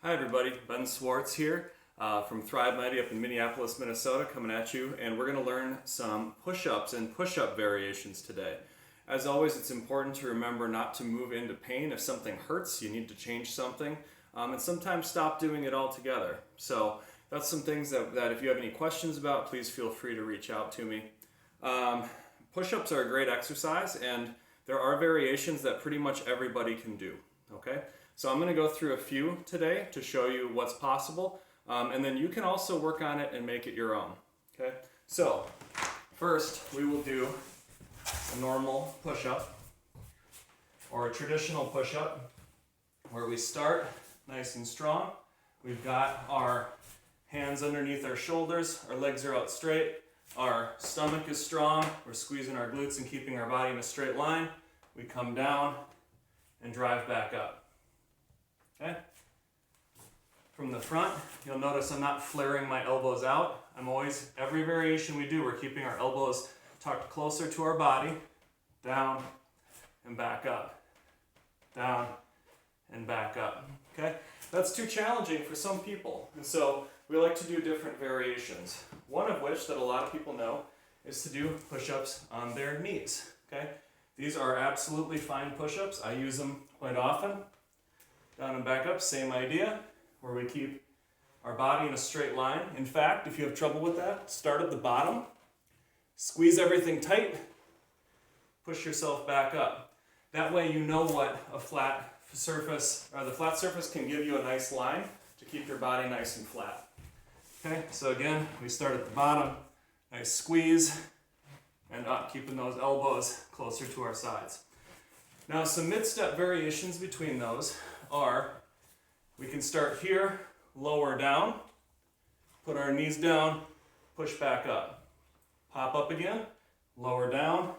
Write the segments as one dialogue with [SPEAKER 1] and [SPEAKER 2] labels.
[SPEAKER 1] Hi everybody, Ben Swartz here from Thrive Mighty up in Minneapolis, Minnesota, coming at you, and we're going to learn some push-ups and push-up variations today. As always, it's important to remember not to move into pain. If something hurts, you need to change something, and sometimes stop doing it altogether. So that's some things that if you have any questions about, please feel free to reach out to me. Push-ups are a great exercise, and there are variations that pretty much everybody can do, okay? So I'm going to go through a few today to show you what's possible, and then you can also work on it and make it your own. Okay. So first we will do a normal push-up or a traditional push-up where we start nice and strong. We've got our hands underneath our shoulders, our legs are out straight, our stomach is strong, we're squeezing our glutes and keeping our body in a straight line. We come down and drive back up. Okay. From the front, you'll notice I'm not flaring my elbows out. Every variation we do, we're keeping our elbows tucked closer to our body, down and back up, down and back up. Okay. That's too challenging for some people, and so we like to do different variations. One of which that a lot of people know is to do push-ups on their knees. Okay. These are absolutely fine push-ups. I use them quite often. Down and back up, same idea, where we keep our body in a straight line. In fact, if you have trouble with that, start at the bottom, squeeze everything tight, push yourself back up. That way you know what a flat surface, or the flat surface can give you a nice line to keep your body nice and flat. Okay, so again, we start at the bottom, nice squeeze, and up, keeping those elbows closer to our sides. Now some mid-step variations between those are, we can start here, lower down, put our knees down, push back up. Pop up again, lower down,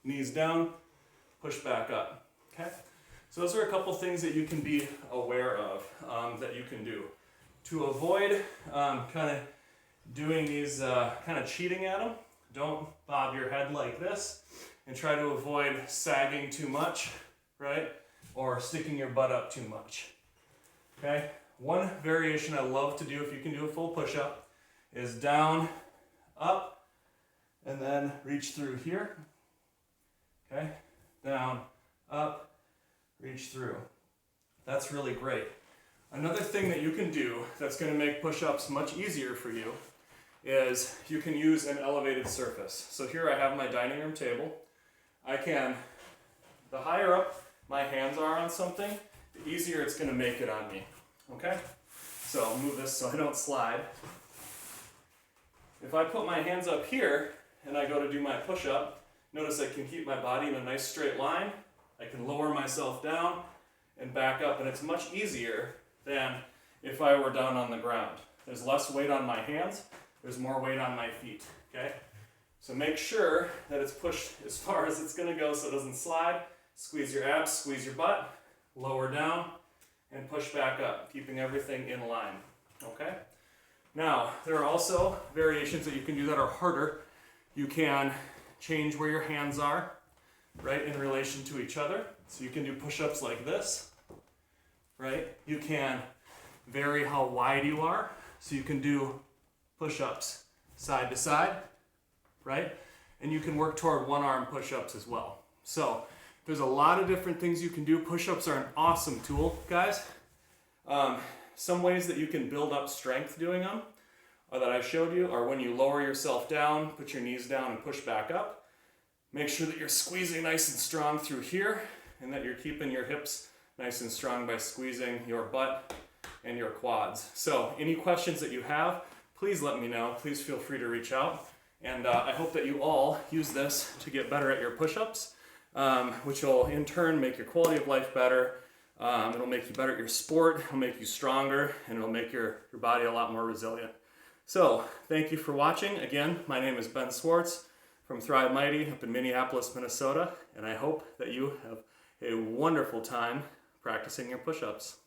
[SPEAKER 1] knees down, push back up. Okay? So those are a couple things that you can be aware of that you can do. To avoid kind of doing these, kind of cheating at them, don't bob your head like this and try to avoid sagging too much, right? Or sticking your butt up too much. Okay? One variation I love to do if you can do a full push-up is down, up, and then reach through here. Okay? Down, up, reach through. That's really great. Another thing that you can do that's going to make push-ups much easier for you is you can use an elevated surface. So here I have my dining room table. The higher up my hands are on something, the easier it's going to make it on me. Okay? So I'll move this so I don't slide. If I put my hands up here and I go to do my push-up, notice I can keep my body in a nice straight line. I can lower myself down and back up, and it's much easier than if I were down on the ground. There's less weight on my hands, there's more weight on my feet. Okay? So make sure that it's pushed as far as it's going to go so it doesn't slide. Squeeze your abs, squeeze your butt, lower down, and push back up, keeping everything in line. Okay? Now, there are also variations that you can do that are harder. You can change where your hands are, right, in relation to each other. So you can do push-ups like this, right? You can vary how wide you are. So you can do push-ups side to side, right? And you can work toward one-arm push-ups as well. So there's a lot of different things you can do. Push-ups are an awesome tool, guys. Some ways that you can build up strength doing them that I showed you are when you lower yourself down, put your knees down and push back up. Make sure that you're squeezing nice and strong through here and that you're keeping your hips nice and strong by squeezing your butt and your quads. So any questions that you have, please let me know. Please feel free to reach out. And I hope that you all use this to get better at your push-ups. Which will in turn make your quality of life better. It'll make you better at your sport, it'll make you stronger, and it'll make your body a lot more resilient. So, thank you for watching. Again, my name is Ben Swartz from Thrive Mighty up in Minneapolis, Minnesota, and I hope that you have a wonderful time practicing your push-ups.